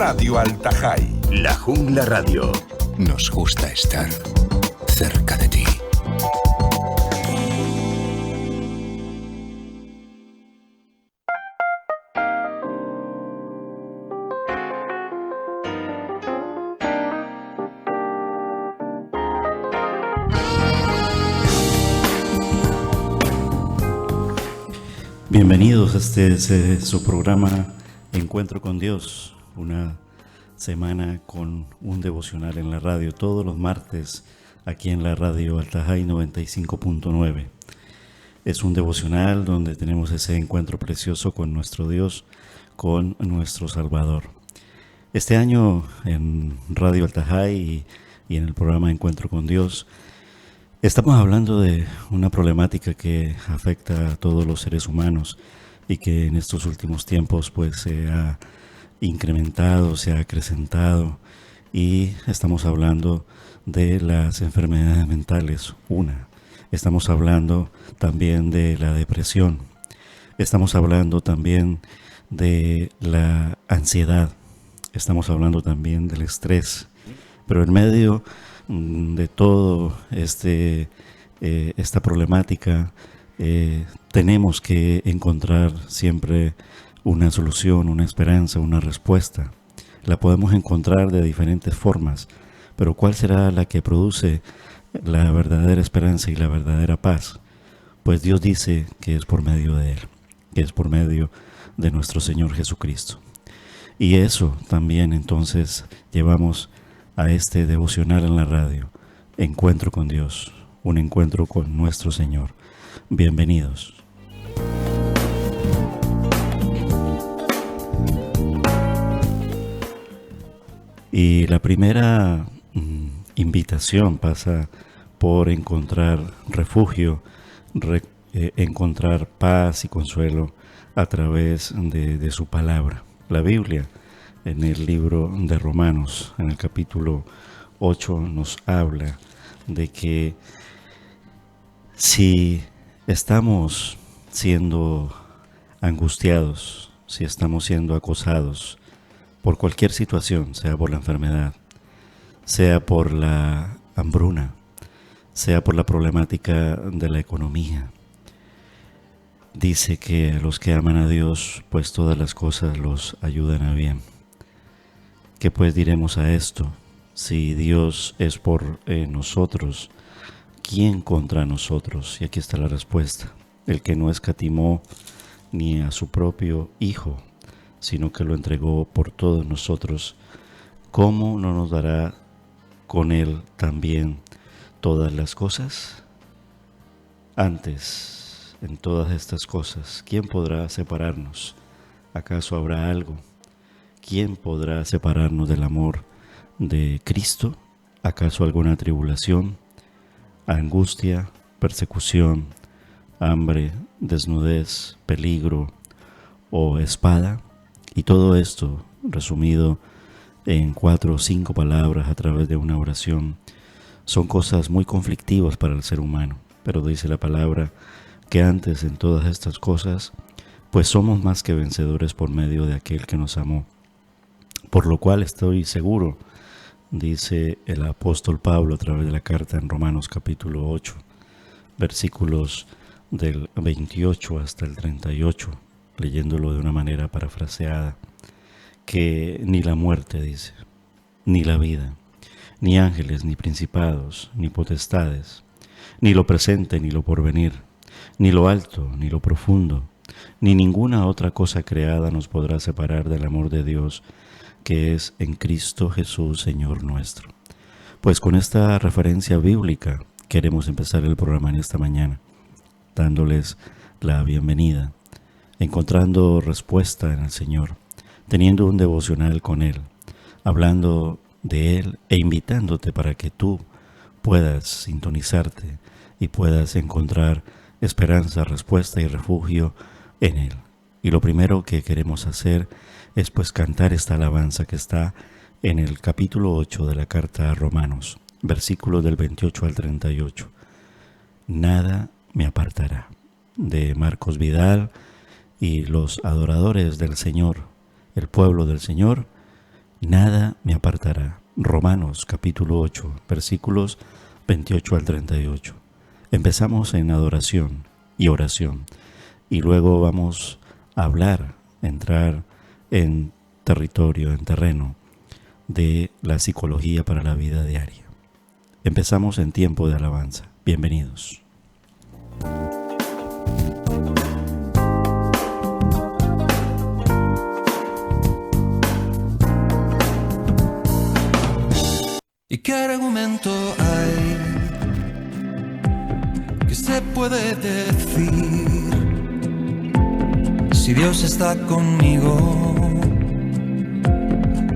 Radio Al-Tajai. La Jungla Radio. Nos gusta estar cerca de ti. Bienvenidos, este es su programa Encuentro con Dios, una semana con un devocional en la radio, todos los martes aquí en la radio Al-Tajai 95.9. Es un devocional donde tenemos ese encuentro precioso con nuestro Dios, con nuestro Salvador. Este año en Radio Al-Tajai y en el programa Encuentro con Dios estamos hablando de una problemática que afecta a todos los seres humanos y que en estos últimos tiempos pues se ha incrementado, se ha acrecentado, y estamos hablando de las enfermedades mentales. Estamos hablando también de la depresión, estamos hablando también de la ansiedad, estamos hablando también del estrés, pero en medio de todo esta problemática tenemos que encontrar siempre una solución, una esperanza, una respuesta. La podemos encontrar de diferentes formas, pero ¿cuál será la que produce la verdadera esperanza y la verdadera paz? Pues Dios dice que es por medio de Él, que es por medio de nuestro Señor Jesucristo. Y eso también entonces llevamos a este devocional en la radio, Encuentro con Dios, un encuentro con nuestro Señor. Bienvenidos. Y la primera invitación pasa por encontrar refugio, encontrar paz y consuelo a través de su palabra. La Biblia, en el libro de Romanos, en el capítulo 8, nos habla de que si estamos siendo angustiados, si estamos siendo acosados por cualquier situación, sea por la enfermedad, sea por la hambruna, sea por la problemática de la economía, dice que a los que aman a Dios, pues todas las cosas los ayudan a bien. ¿Qué pues diremos a esto? Si Dios es por nosotros, ¿quién contra nosotros? Y aquí está la respuesta. El que no escatimó ni a su propio Hijo, sino que lo entregó por todos nosotros, ¿cómo no nos dará con Él también todas las cosas? Antes, en todas estas cosas, ¿quién podrá separarnos? ¿Acaso habrá algo? ¿Quién podrá separarnos del amor de Cristo? ¿Acaso alguna tribulación, angustia, persecución, hambre, desnudez, peligro o espada? Y todo esto resumido en 4 o 5 palabras a través de una oración son cosas muy conflictivas para el ser humano, pero dice la palabra que antes en todas estas cosas pues somos más que vencedores por medio de aquel que nos amó. Por lo cual estoy seguro, dice el apóstol Pablo a través de la carta en Romanos capítulo 8, versículos del 28 hasta el 38, leyéndolo de una manera parafraseada, que ni la muerte, dice, ni la vida, ni ángeles, ni principados, ni potestades, ni lo presente, ni lo porvenir, ni lo alto, ni lo profundo, ni ninguna otra cosa creada nos podrá separar del amor de Dios, que es en Cristo Jesús, Señor nuestro. Pues con esta referencia bíblica queremos empezar el programa en esta mañana, dándoles la bienvenida, encontrando respuesta en el Señor, teniendo un devocional con Él, hablando de Él e invitándote para que tú puedas sintonizarte y puedas encontrar esperanza, respuesta y refugio en Él. Y lo primero que queremos hacer es pues cantar esta alabanza que está en el capítulo 8 de la carta a Romanos, versículos del 28 al 38. Nada me apartará, de Marcos Vidal y los adoradores del Señor, el pueblo del Señor. nada me apartará. Romanos capítulo 8, versículos 28 al 38. Empezamos en adoración y oración y luego vamos a hablar, entrar en territorio, en terreno de la psicología para la vida diaria. Empezamos en tiempo de alabanza. Bienvenidos. ¿Y qué argumento hay que se puede decir si Dios está conmigo?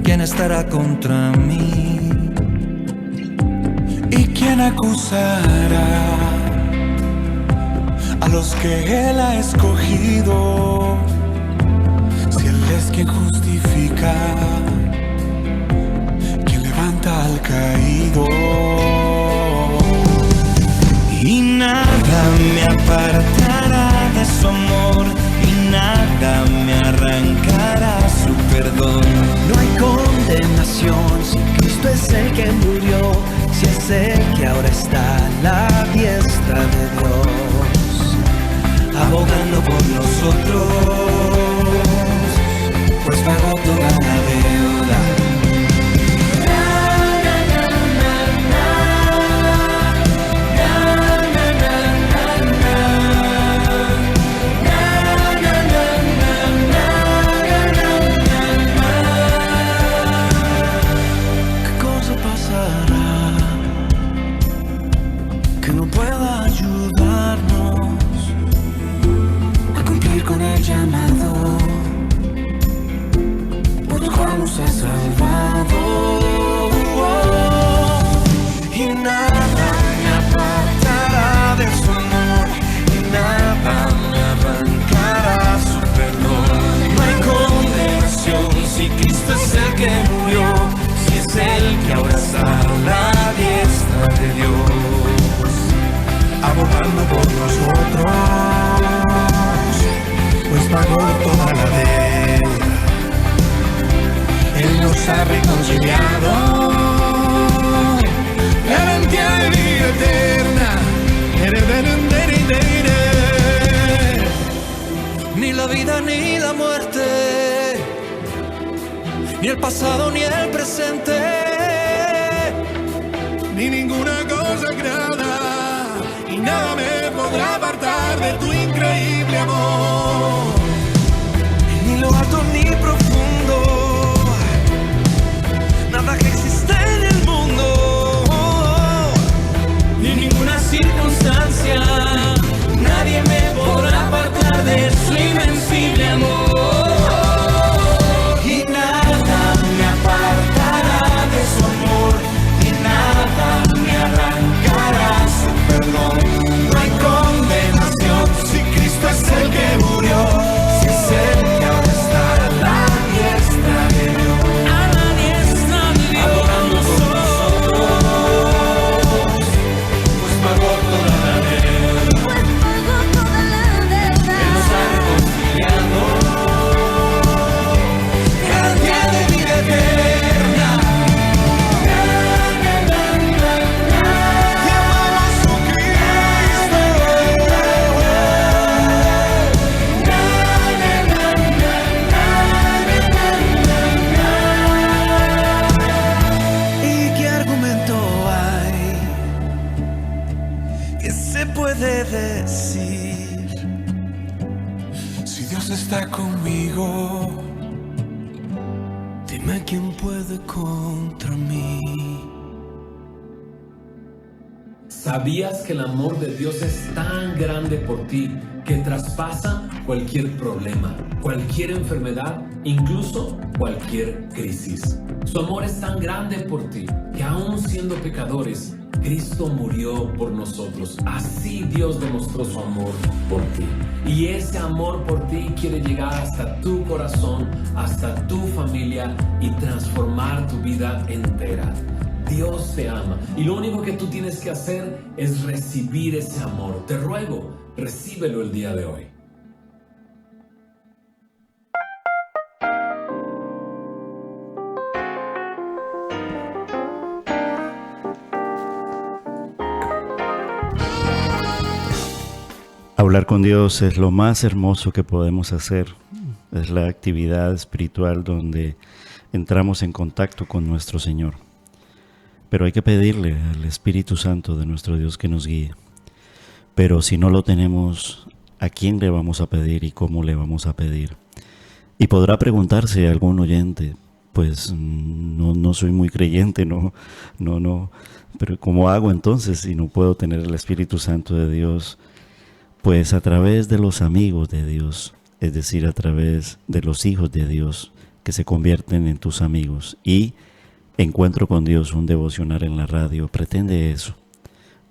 ¿Quién estará contra mí? ¿Y quién acusará a los que Él ha escogido? Si Él es quien justifica, quien levanta al caído. Y nada me apartará de su amor, y nada me arrancará su perdón. No hay condenación si Cristo es el que murió, si es el que ahora está a la diestra de Dios, abogando por nosotros, pues pagó toda la deuda. Con el llamado, por tu cual nos has salvado. Y nada me apartará de su amor, y nada me arrancará su perdón. No hay condenación si Cristo es el que murió, si es el que ahora está a la diestra de Dios, abogando por nosotros, pues pagó toda la deuda. Él nos ha reconciliado, garantía de vida eterna. Ni la vida ni la muerte, ni el pasado ni el presente, ni ninguna cosa creada, y nada me podrá apartar de tu increíble amor. Ni lo alto ni profundo, nada que existe en el mundo, ni ninguna circunstancia, nadie me podrá apartar de su invencible amor. Y nada me apartará de su amor, y nada me arrancará su perdón. No hay condenación si Cristo es el que murió, si es el que ahora está a la diestra de Dios, adorando por nosotros, pues pagó toda la deuda. Él nos ha reconciliado, garantía de vida eterna. Y amamos a su Cristo. ¿Y qué argumento hay que se puede decir si Dios está conmigo? Dime quién puede contra mí. ¿Sabías que el amor de Dios es tan grande por ti que traspasa cualquier problema, cualquier enfermedad, incluso cualquier crisis? Su amor es tan grande por ti que aún siendo pecadores, Cristo murió por nosotros. Así Dios demostró su amor por ti. Y ese amor por ti quiere llegar hasta tu corazón, hasta tu familia y transformar tu vida entera. Dios te ama y lo único que tú tienes que hacer es recibir ese amor. Te ruego, recíbelo el día de hoy. Hablar con Dios es lo más hermoso que podemos hacer. Es la actividad espiritual donde entramos en contacto con nuestro Señor. Pero hay que pedirle al Espíritu Santo de nuestro Dios que nos guíe. Pero si no lo tenemos, ¿a quién le vamos a pedir y cómo le vamos a pedir? Y podrá preguntarse algún oyente, pues no soy muy creyente, no, pero ¿cómo hago entonces si no puedo tener el Espíritu Santo de Dios? Pues a través de los amigos de Dios, es decir, a través de los hijos de Dios que se convierten en tus amigos. Y Encuentro con Dios, un devocional en la radio, pretende eso,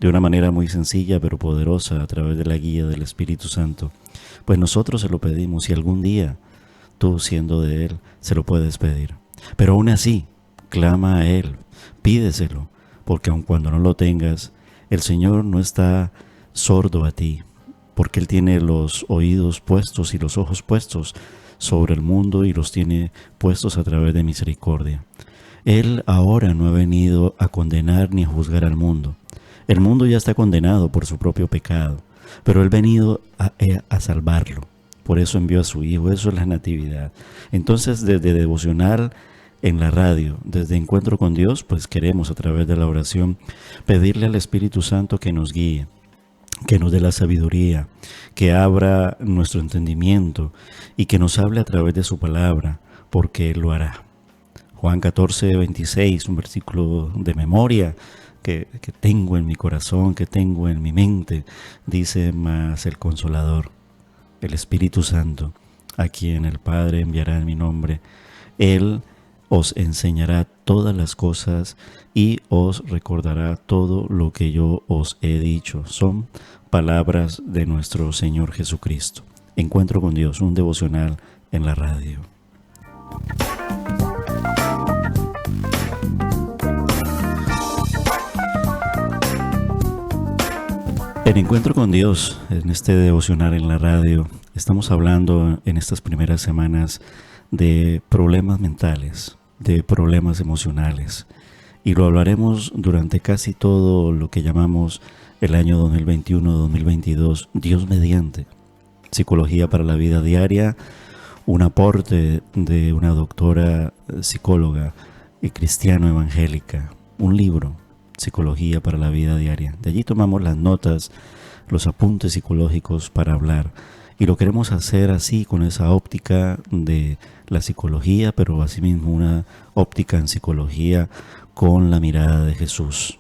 de una manera muy sencilla pero poderosa, a través de la guía del Espíritu Santo. Pues nosotros se lo pedimos y algún día, tú siendo de Él, se lo puedes pedir. Pero aún así, clama a Él, pídeselo, porque aun cuando no lo tengas, el Señor no está sordo a ti, porque Él tiene los oídos puestos y los ojos puestos sobre el mundo y los tiene puestos a través de misericordia. Él ahora no ha venido a condenar ni a juzgar al mundo. El mundo ya está condenado por su propio pecado, pero Él ha venido a salvarlo. Por eso envió a su Hijo, eso es la natividad. Entonces, desde devocional en la radio, desde Encuentro con Dios, pues queremos a través de la oración pedirle al Espíritu Santo que nos guíe, que nos dé la sabiduría, que abra nuestro entendimiento y que nos hable a través de su palabra, porque Él lo hará. Juan 14:26, un versículo de memoria que tengo en mi corazón, que tengo en mi mente, dice: mas el Consolador, el Espíritu Santo, a quien el Padre enviará en mi nombre, Él os enseñará todas las cosas y os recordará todo lo que yo os he dicho. Son palabras de nuestro Señor Jesucristo. Encuentro con Dios, un devocional en la radio. En Encuentro con Dios, en este devocional en la radio, estamos hablando en estas primeras semanas de problemas mentales, de problemas emocionales, y lo hablaremos durante casi todo lo que llamamos el año 2021-2022, Dios mediante. Psicología para la vida diaria, un aporte de una doctora psicóloga y cristiano evangélica, un libro, Psicología para la vida diaria. De allí tomamos las notas, los apuntes psicológicos para hablar, y lo queremos hacer así, con esa óptica de la psicología, pero asimismo una óptica en psicología con la mirada de Jesús.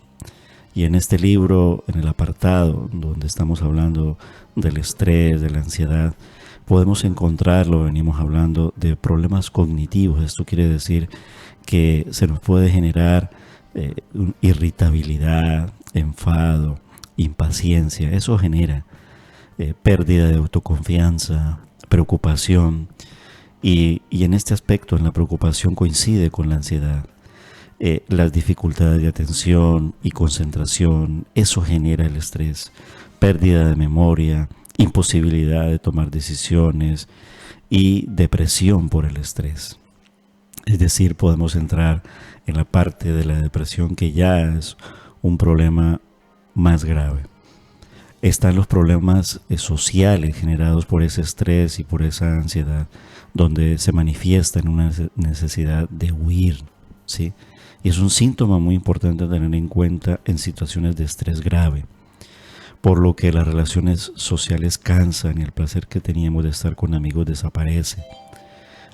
Y en este libro, en el apartado donde estamos hablando del estrés, de la ansiedad, podemos encontrarlo, venimos hablando de problemas cognitivos. Esto quiere decir que se nos puede generar irritabilidad, enfado, impaciencia. Eso genera pérdida de autoconfianza, preocupación, y en este aspecto, en la preocupación, coincide con la ansiedad. Las dificultades de atención y concentración, eso genera el estrés, pérdida de memoria, imposibilidad de tomar decisiones y depresión por el estrés. Es decir, podemos entrar en la parte de la depresión, que ya es un problema más grave. Están los problemas sociales generados por ese estrés y por esa ansiedad, donde se manifiesta en una necesidad de huir, ¿sí? Y es un síntoma muy importante a tener en cuenta en situaciones de estrés grave, por lo que las relaciones sociales cansan y el placer que teníamos de estar con amigos desaparece.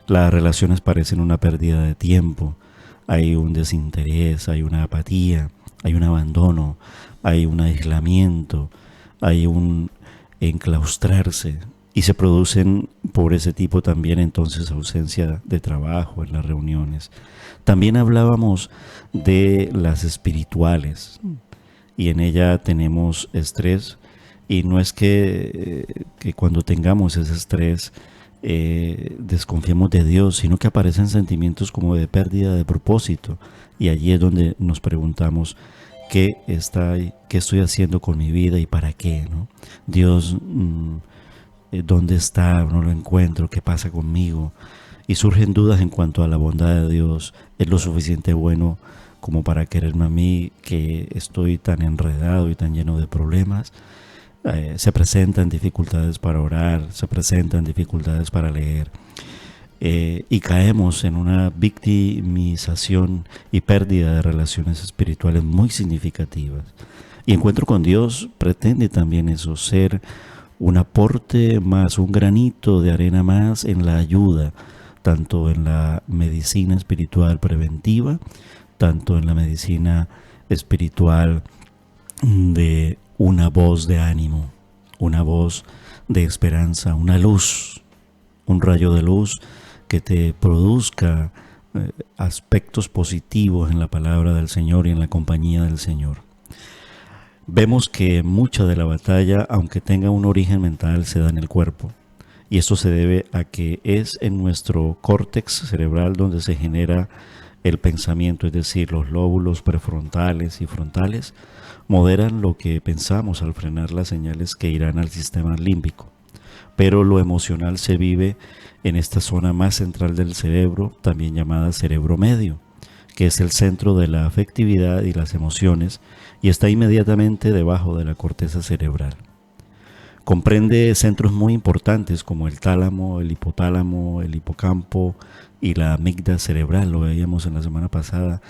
Las relaciones parecen una pérdida de tiempo, hay un desinterés, hay una apatía, hay un abandono, hay un aislamiento, hay un enclaustrarse, y se producen por ese tipo también entonces ausencia de trabajo en las reuniones. También hablábamos de las espirituales, y en ella tenemos estrés, y no es que cuando tengamos ese estrés desconfiemos de Dios, sino que aparecen sentimientos como de pérdida de propósito, y allí es donde nos preguntamos qué estoy haciendo con mi vida y para qué, ¿no? Dios, ¿dónde está? No lo encuentro, ¿qué pasa conmigo? Y surgen dudas en cuanto a la bondad de Dios. ¿Es lo suficiente bueno como para quererme a mí, que estoy tan enredado y tan lleno de problemas? se presentan dificultades para orar, se presentan dificultades para leer, y caemos en una victimización y pérdida de relaciones espirituales muy significativas. Y Encuentro con Dios pretende también eso, ser un aporte más, un granito de arena más en la ayuda, tanto en la medicina espiritual preventiva, tanto en la medicina espiritual de una voz de ánimo, una voz de esperanza, una luz, un rayo de luz que te produzca aspectos positivos en la palabra del Señor y en la compañía del Señor. Vemos que mucha de la batalla, aunque tenga un origen mental, se da en el cuerpo. Y esto se debe a que es en nuestro córtex cerebral donde se genera el pensamiento, es decir, los lóbulos prefrontales y frontales moderan lo que pensamos al frenar las señales que irán al sistema límbico. Pero lo emocional se vive en esta zona más central del cerebro, también llamada cerebro medio, que es el centro de la afectividad y las emociones, y está inmediatamente debajo de la corteza cerebral. Comprende centros muy importantes como el tálamo, el hipotálamo, el hipocampo y la amígdala cerebral, lo veíamos en la semana pasada,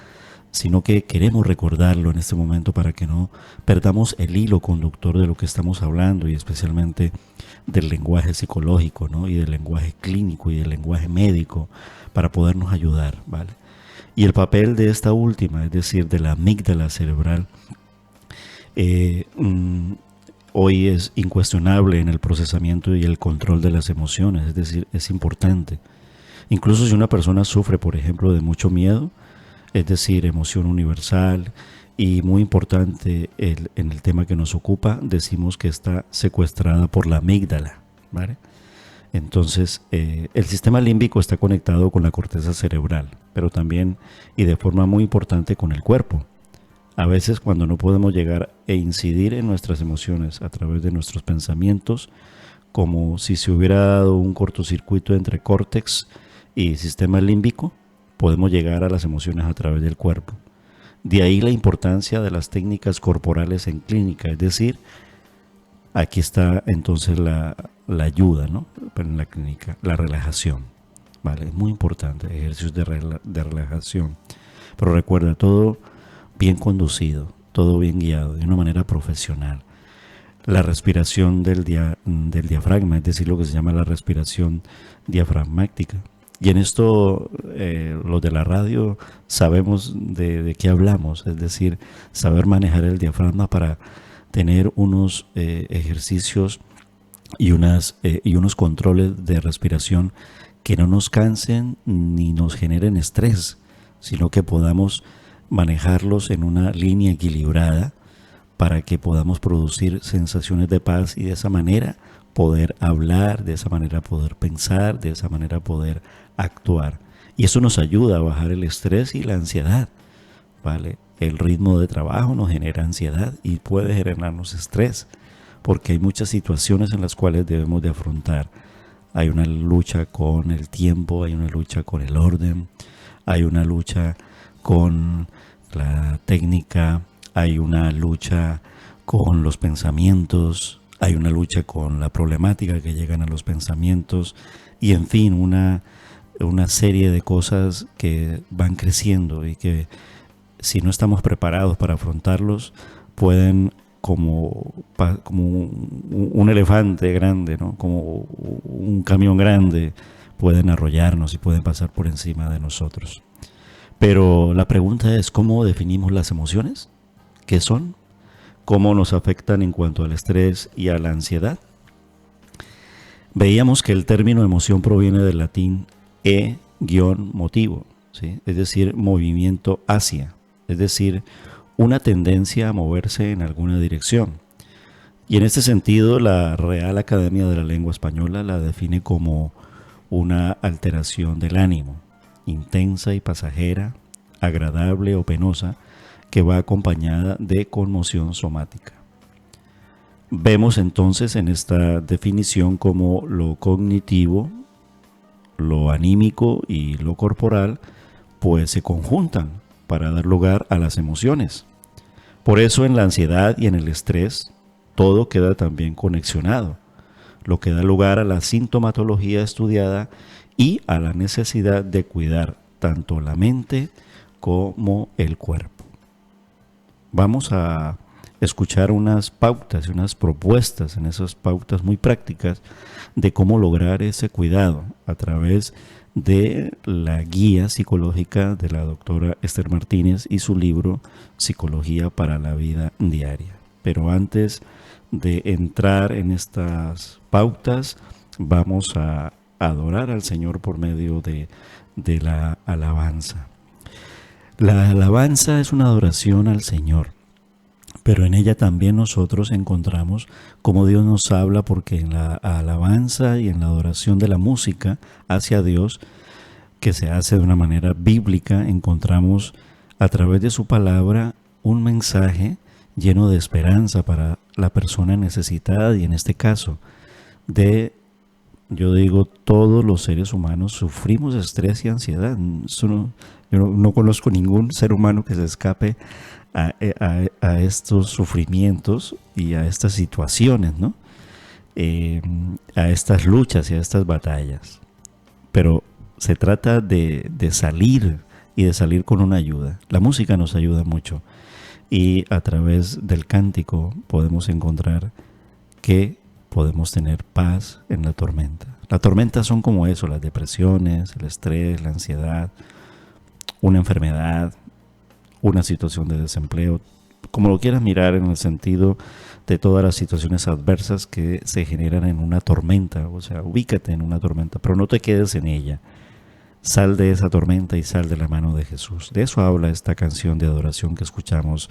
sino que queremos recordarlo en este momento para que no perdamos el hilo conductor de lo que estamos hablando, y especialmente del lenguaje psicológico, ¿no? Y del lenguaje clínico y del lenguaje médico, para podernos ayudar, ¿vale? Y el papel de esta última, es decir, de la amígdala cerebral, hoy es incuestionable en el procesamiento y el control de las emociones, es decir, es importante. Incluso si una persona sufre, por ejemplo, de mucho miedo, es decir, emoción universal, y muy importante en el tema que nos ocupa, decimos que está secuestrada por la amígdala, ¿vale? Entonces, el sistema límbico está conectado con la corteza cerebral, pero también y de forma muy importante con el cuerpo. A veces, cuando no podemos llegar e incidir en nuestras emociones a través de nuestros pensamientos, como si se hubiera dado un cortocircuito entre córtex y sistema límbico, podemos llegar a las emociones a través del cuerpo. De ahí la importancia de las técnicas corporales en clínica, es decir, aquí está entonces la ayuda, ¿no? En la clínica, la relajación, ¿vale? Es muy importante, ejercicios de relajación. Pero recuerda, todo bien conducido, todo bien guiado, de una manera profesional. La respiración del diafragma, es decir, lo que se llama la respiración diafragmática. Y en esto, los de la radio sabemos de qué hablamos, es decir, saber manejar el diafragma para tener unos ejercicios y unos controles de respiración que no nos cansen ni nos generen estrés, sino que podamos manejarlos en una línea equilibrada para que podamos producir sensaciones de paz y de esa manera poder hablar, de esa manera poder pensar, de esa manera poder actuar. Y eso nos ayuda a bajar el estrés y la ansiedad, ¿vale? El ritmo de trabajo nos genera ansiedad y puede generarnos estrés, porque hay muchas situaciones en las cuales debemos de afrontar. Hay una lucha con el tiempo, hay una lucha con el orden, hay una lucha con la técnica, hay una lucha con los pensamientos, hay una lucha con la problemática que llegan a los pensamientos, y en fin, una serie de cosas que van creciendo y que si no estamos preparados para afrontarlos, pueden como un elefante grande, ¿no? Como un camión grande, pueden arrollarnos y pueden pasar por encima de nosotros. Pero la pregunta es, ¿cómo definimos las emociones? ¿Qué son? ¿Cómo nos afectan en cuanto al estrés y a la ansiedad? Veíamos que el término emoción proviene del latín e-motivo, ¿sí? Es decir, movimiento hacia, es decir, una tendencia a moverse en alguna dirección. Y en este sentido, la Real Academia de la Lengua Española la define como una alteración del ánimo, intensa y pasajera, agradable o penosa, que va acompañada de conmoción somática. Vemos entonces en esta definición como lo cognitivo, lo anímico y lo corporal pues se conjuntan para dar lugar a las emociones. Por eso en la ansiedad y en el estrés todo queda también conexionado, lo que da lugar a la sintomatología estudiada y a la necesidad de cuidar tanto la mente como el cuerpo. Vamos a escuchar unas pautas y unas propuestas en esas pautas muy prácticas de cómo lograr ese cuidado a través de la guía psicológica de la doctora Esther Martínez y su libro Psicología para la Vida Diaria. Pero antes de entrar en estas pautas, vamos a adorar al Señor por medio de la alabanza. La alabanza es una adoración al Señor, pero en ella también nosotros encontramos cómo Dios nos habla, porque en la alabanza y en la adoración de la música hacia Dios, que se hace de una manera bíblica, encontramos a través de su palabra un mensaje lleno de esperanza para la persona necesitada, y en este caso yo digo, todos los seres humanos sufrimos estrés y ansiedad. Yo no conozco ningún ser humano que se escape a estos sufrimientos y a estas situaciones, ¿no? A estas luchas y a estas batallas. Pero se trata de salir, y de salir con una ayuda. La música nos ayuda mucho, y a través del cántico podemos encontrar que podemos tener paz en la tormenta. Las tormentas son como eso: las depresiones, el estrés, la ansiedad, una enfermedad, una situación de desempleo, como lo quieras mirar, en el sentido de todas las situaciones adversas que se generan en una tormenta. O sea, ubícate en una tormenta, pero no te quedes en ella. Sal de esa tormenta y sal de la mano de Jesús. De eso habla esta canción de adoración que escuchamos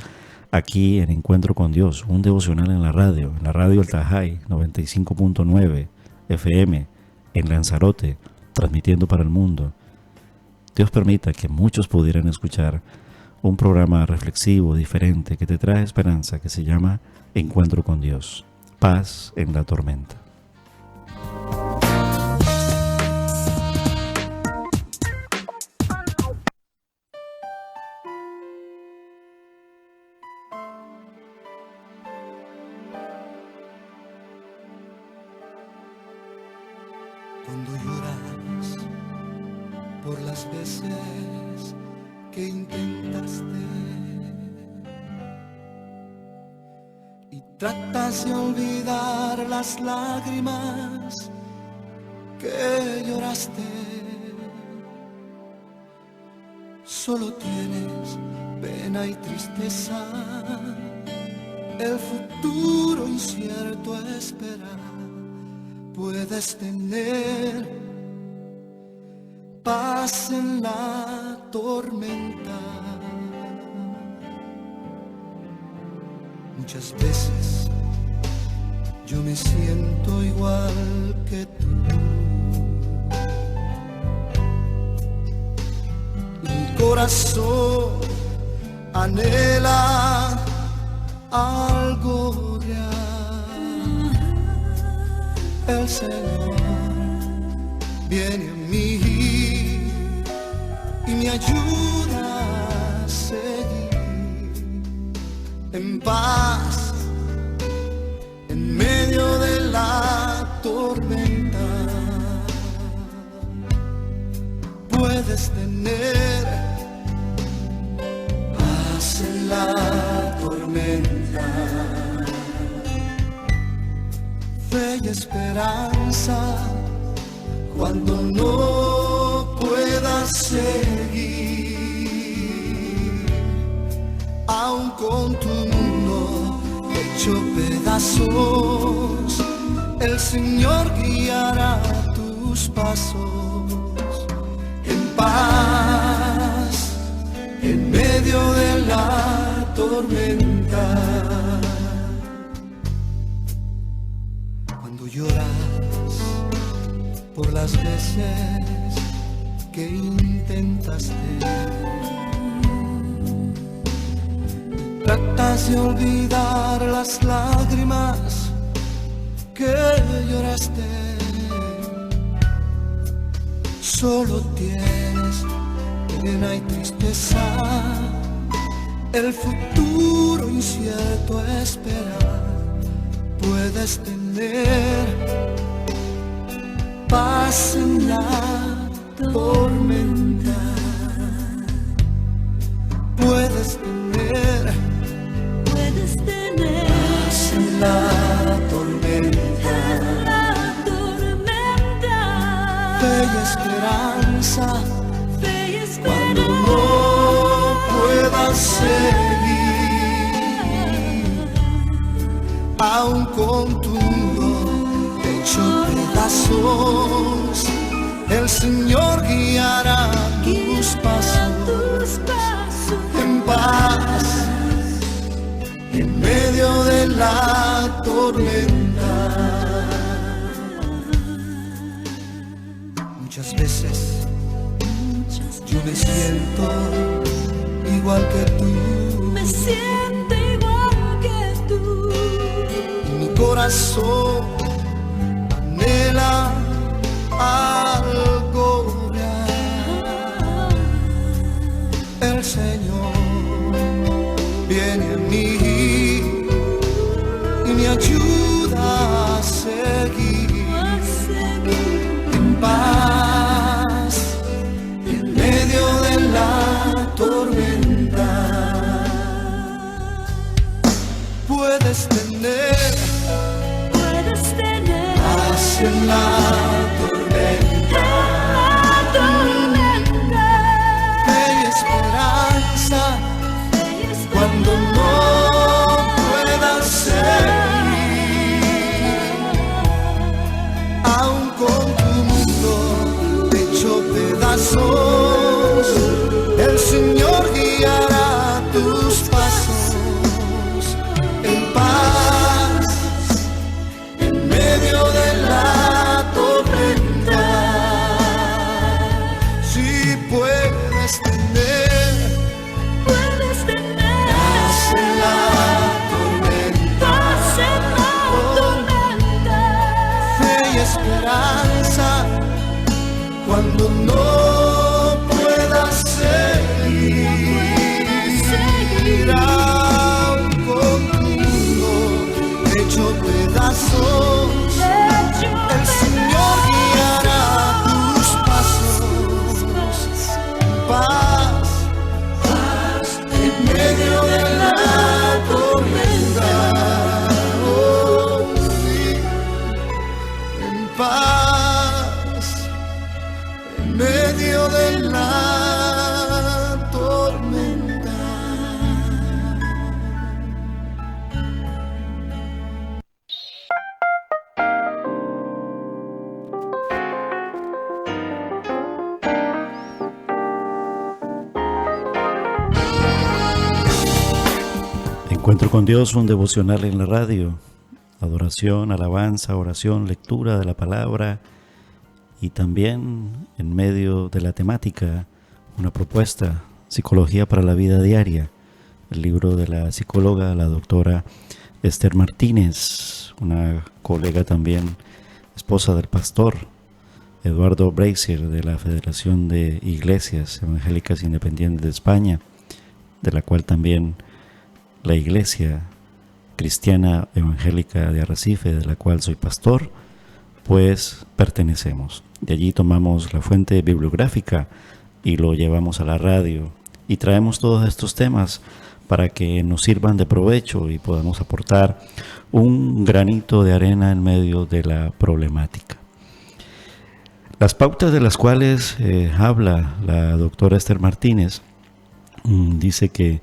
aquí en Encuentro con Dios, un devocional en la radio El Tajay, 95.9 FM, en Lanzarote, transmitiendo para el mundo. Dios permita que muchos pudieran escuchar un programa reflexivo, diferente, que te trae esperanza, que se llama Encuentro con Dios, paz en la tormenta. Cuando lloras por las veces que intentaste y tratas de olvidar las lágrimas que lloraste, solo tienes pena y tristeza, el futuro incierto espera. Puedes tener paz en la tormenta. Muchas veces yo me siento igual que tú. Mi corazón anhela algo real. El Señor viene a mí y me ayuda a seguir en paz en medio de la tormenta. Puedes tener paz en la tormenta, fe y esperanza cuando no puedas seguir, aun con tu mundo hecho pedazos, el Señor guiará tus pasos en paz en medio de la tormenta. Lloras por las veces que intentaste, tratas de olvidar las lágrimas que lloraste, solo tienes pena y tristeza, el futuro incierto espera. puedes tener paz en la tormenta. Puedes tener paz en la tormenta. Fe y esperanza cuando no puedas seguir, aun con tu mundo hecho pedazos, el Señor guiará tus pasos en paz en medio de la tormenta. Muchas veces yo me siento igual que tú. Me siento igual que tú. Y mi corazón anhela algo real. El Señor viene a mí y me ayuda a seguir en paz en medio de la tormenta. Puedes tener paz en la tormenta. Fe y esperanza cuando no puedas seguir, aun con tu mundo hecho pedazos, el Señor guiará tus pasos en paz en medio de la tormenta. Si puedes tener paz en la tormenta, fe y esperanza cuando no puedas seguir, aun con tu mundo hecho pedazos, el Señor guiará tus pasos en paz en medio de la tormenta. Oh, sí, en paz en medio de la tormenta. Encuentro con Dios, un devocional en la radio. Adoración, alabanza, oración, lectura de la palabra y también en medio de la temática una propuesta, Psicología para la vida diaria, el libro de la psicóloga, la doctora Esther Martínez, una colega también, esposa del pastor Eduardo Brazier de la Federación de Iglesias Evangélicas Independientes de España, de la cual también la Iglesia Cristiana Evangélica de Arrecife, de la cual soy pastor, pues pertenecemos. De allí tomamos la fuente bibliográfica y lo llevamos a la radio y traemos todos estos temas para que nos sirvan de provecho y podamos aportar un granito de arena en medio de la problemática. Las pautas de las cuales habla la doctora Esther Martínez dice que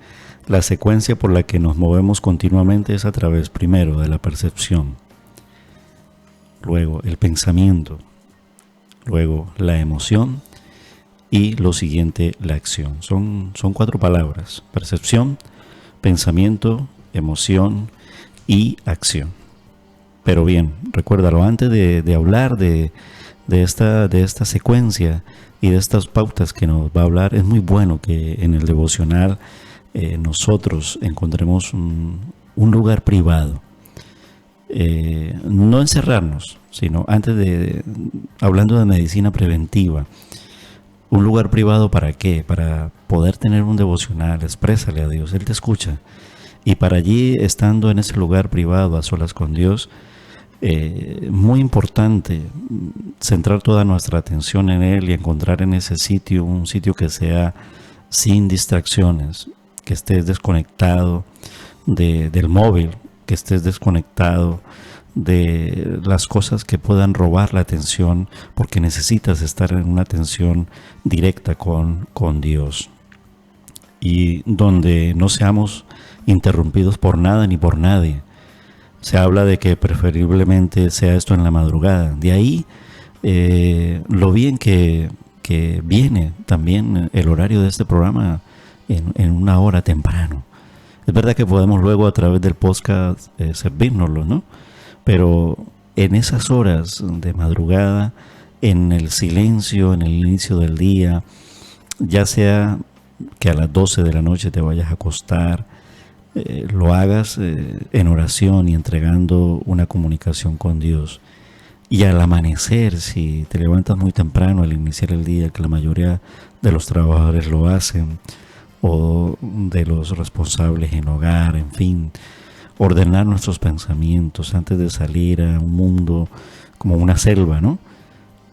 la secuencia por la que nos movemos continuamente es a través primero de la percepción, luego el pensamiento, luego la emoción y lo siguiente, la acción. Son 4 palabras: percepción, pensamiento, emoción y acción. Pero bien, recuérdalo, antes de hablar de esta secuencia y de estas pautas que nos va a hablar, es muy bueno que en el devocional nosotros encontremos un lugar privado, no encerrarnos, sino hablando de medicina preventiva, un lugar privado. ¿Para qué? Para poder tener un devocional. Exprésale a Dios, Él te escucha, Y para allí, estando en ese lugar privado, a solas con Dios, muy importante centrar toda nuestra atención en Él y encontrar en ese sitio un sitio que sea sin distracciones, que estés desconectado del móvil, que estés desconectado de las cosas que puedan robar la atención, porque necesitas estar en una atención directa con Dios, y donde no seamos interrumpidos por nada ni por nadie. Se habla de que preferiblemente sea esto en la madrugada. De ahí lo bien que viene también el horario de este programa en una hora temprano. Es verdad que podemos luego a través del podcast servirnoslo, ¿no? Pero en esas horas de madrugada, en el silencio, en el inicio del día, ya sea que a las 12 de la noche te vayas a acostar, lo hagas en oración y entregando una comunicación con Dios. Y al amanecer, si te levantas muy temprano al iniciar el día, que la mayoría de los trabajadores lo hacen, o de los responsables en hogar, en fin, ordenar nuestros pensamientos antes de salir a un mundo como una selva, ¿no?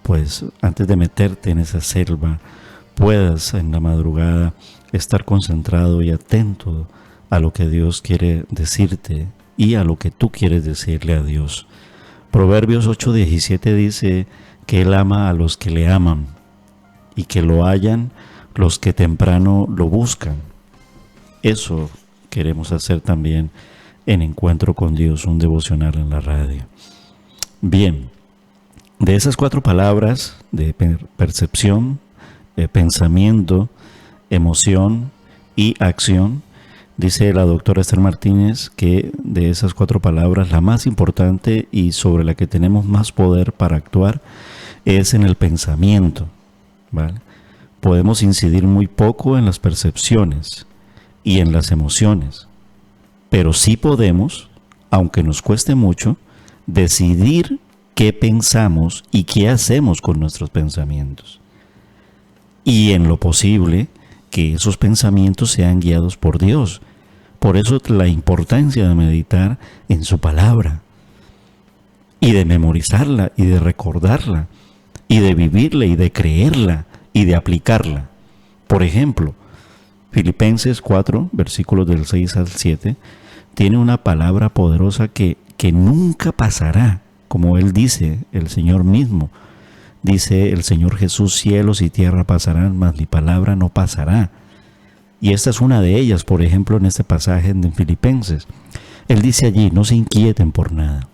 Pues antes de meterte en esa selva, puedas en la madrugada estar concentrado y atento a lo que Dios quiere decirte y a lo que tú quieres decirle a Dios. Proverbios 8:17 dice que Él ama a los que le aman y que lo hallan los que temprano lo buscan. Eso queremos hacer también en Encuentro con Dios, un devocional en la radio. Bien, de esas 4 palabras de percepción, pensamiento, emoción y acción, dice la doctora Esther Martínez que de esas 4 palabras la más importante y sobre la que tenemos más poder para actuar es en el pensamiento, ¿vale? Podemos incidir muy poco en las percepciones y en las emociones, pero sí podemos, aunque nos cueste mucho, decidir qué pensamos y qué hacemos con nuestros pensamientos. Y en lo posible, que esos pensamientos sean guiados por Dios. Por eso la importancia de meditar en su palabra, y de memorizarla, y de recordarla, y de vivirla, y de creerla, y de aplicarla. Por ejemplo, Filipenses 4, versículos del 6 al 7, tiene una palabra poderosa que nunca pasará, como Él dice, el Señor mismo. Dice el Señor Jesús: cielos y tierra pasarán, mas mi palabra no pasará. Y esta es una de ellas, por ejemplo, en este pasaje de Filipenses. Él dice allí: no se inquieten por nada.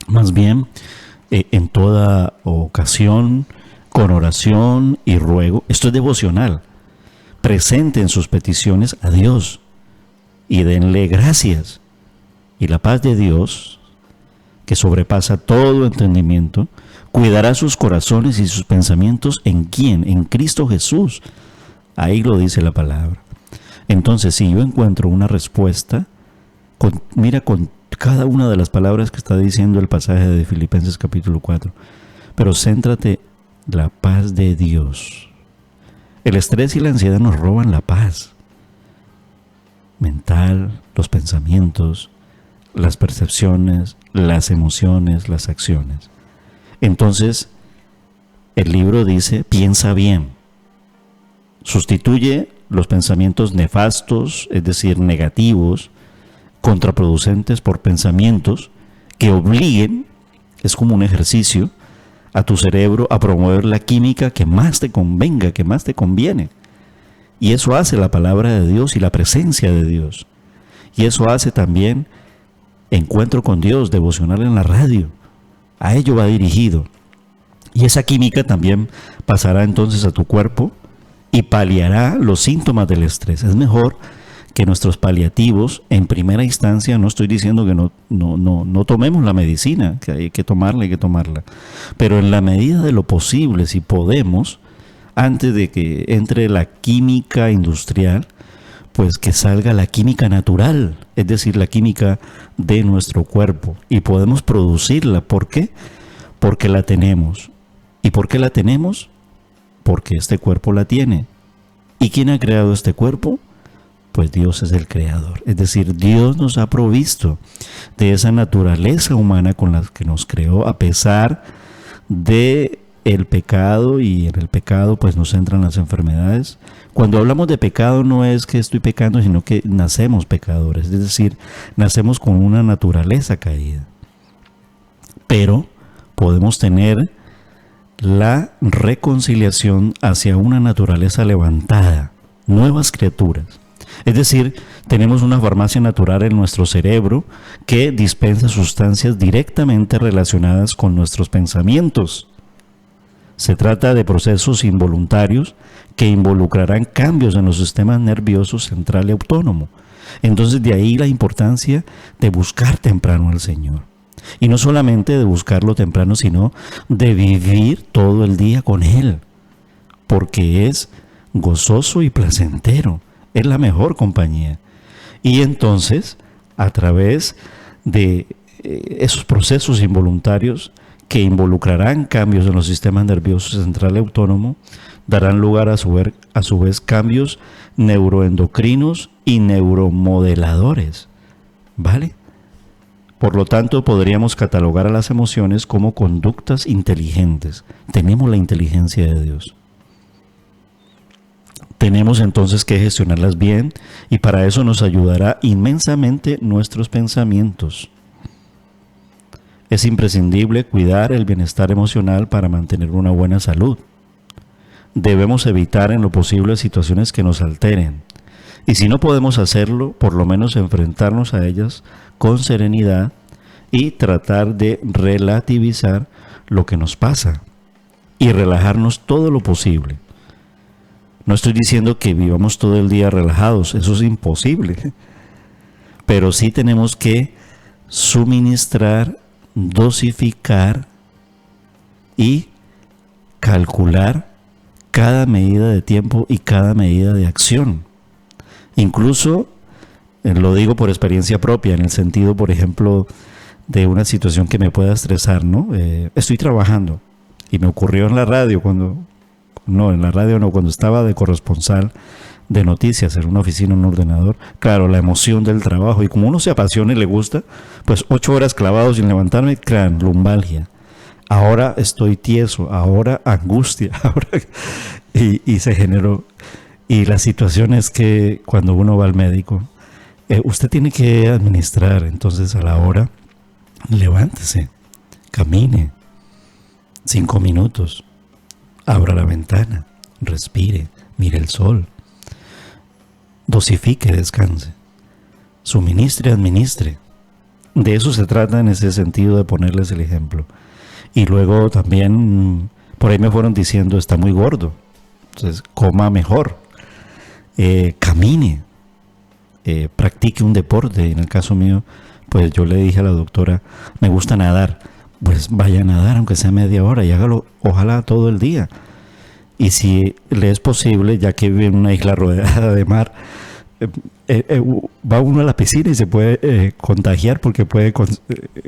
Más bien, en toda ocasión, con oración y ruego, esto es devocional, presenten sus peticiones a Dios y denle gracias. Y la paz de Dios, que sobrepasa todo entendimiento, cuidará sus corazones y sus pensamientos ¿en quién? En Cristo Jesús. Ahí lo dice la palabra. Entonces, si yo encuentro una respuesta, mira con cada una de las palabras que está diciendo el pasaje de Filipenses capítulo 4, pero céntrate, la paz de Dios. El estrés y la ansiedad nos roban la paz mental, los pensamientos, las percepciones, las emociones, las acciones. Entonces, el libro dice: piensa bien. Sustituye los pensamientos nefastos, es decir, negativos, contraproducentes, por pensamientos que obliguen, es como un ejercicio, a tu cerebro a promover la química que más te convenga, que más te conviene. Y eso hace la palabra de Dios y la presencia de Dios. Y eso hace también Encuentro con Dios, devocional en la radio. A ello va dirigido. Y esa química también pasará entonces a tu cuerpo y paliará los síntomas del estrés. Es mejor que nuestros paliativos, en primera instancia, no estoy diciendo que no tomemos la medicina, que hay que tomarla, pero en la medida de lo posible, si podemos, antes de que entre la química industrial, pues que salga la química natural, es decir, la química de nuestro cuerpo, y podemos producirla. ¿Por qué? Porque la tenemos. ¿Y por qué la tenemos? Porque este cuerpo la tiene. ¿Y quién ha creado este cuerpo? pues Dios es el creador. Es decir, Dios nos ha provisto de esa naturaleza humana con la que nos creó, a pesar de el pecado, y en el pecado pues nos entran las enfermedades. Cuando hablamos de pecado no es que estoy pecando, sino que nacemos pecadores, es decir, nacemos con una naturaleza caída. Pero podemos tener la reconciliación hacia una naturaleza levantada, nuevas criaturas. Es decir, tenemos una farmacia natural en nuestro cerebro que dispensa sustancias directamente relacionadas con nuestros pensamientos. Se trata de procesos involuntarios que involucrarán cambios en los sistemas nerviosos central y autónomo. Entonces, de ahí la importancia de buscar temprano al Señor. Y no solamente de buscarlo temprano, sino de vivir todo el día con Él, porque es gozoso y placentero, es la mejor compañía. Y entonces, a través de esos procesos involuntarios que involucrarán cambios en los sistemas nerviosos central y autónomo, darán lugar a su vez cambios neuroendocrinos y neuromodeladores, ¿vale? Por lo tanto, podríamos catalogar a las emociones como conductas inteligentes. Tenemos la inteligencia de Dios. Tenemos entonces que gestionarlas bien, y para eso nos ayudará inmensamente nuestros pensamientos. Es imprescindible cuidar el bienestar emocional para mantener una buena salud. Debemos evitar en lo posible situaciones que nos alteren. Y si no podemos hacerlo, por lo menos enfrentarnos a ellas con serenidad y tratar de relativizar lo que nos pasa y relajarnos todo lo posible. No estoy diciendo que vivamos todo el día relajados, eso es imposible. Pero sí tenemos que suministrar, dosificar y calcular cada medida de tiempo y cada medida de acción. Incluso, lo digo por experiencia propia, en el sentido, por ejemplo, de una situación que me pueda estresar, ¿no? Estoy trabajando y me ocurrió en la radio cuando estaba de corresponsal de noticias en una oficina, en un ordenador. Claro, la emoción del trabajo, y como uno se apasiona y le gusta, pues 8 horas clavados sin levantarme, crean lumbalgia. Ahora estoy tieso, ahora angustia, y se generó. Y la situación es que cuando uno va al médico, usted tiene que administrar, entonces a la hora, levántese, camine 5 minutos, abra la ventana, respire, mire el sol, dosifique, descanse, suministre, administre. De eso se trata en ese sentido, de ponerles el ejemplo. Y luego también por ahí me fueron diciendo, está muy gordo, entonces coma mejor, camine, practique un deporte. En el caso mío, pues yo le dije a la doctora, me gusta nadar, pues vaya a nadar aunque sea media hora y hágalo ojalá todo el día. Y si le es posible, ya que vive en una isla rodeada de mar, va uno a la piscina y se puede contagiar, porque puede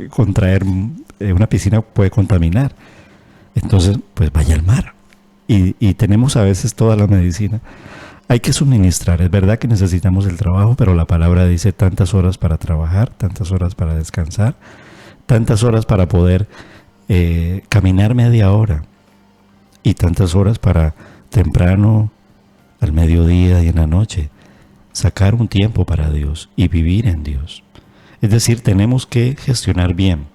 contraer, una piscina puede contaminar. Entonces, pues vaya al mar. Y tenemos a veces toda la medicina. Hay que suministrar. Es verdad que necesitamos el trabajo, pero la palabra dice tantas horas para trabajar, tantas horas para descansar, tantas horas para poder caminar media hora, y tantas horas para temprano, al mediodía y en la noche, sacar un tiempo para Dios y vivir en Dios. Es decir, tenemos que gestionar bien,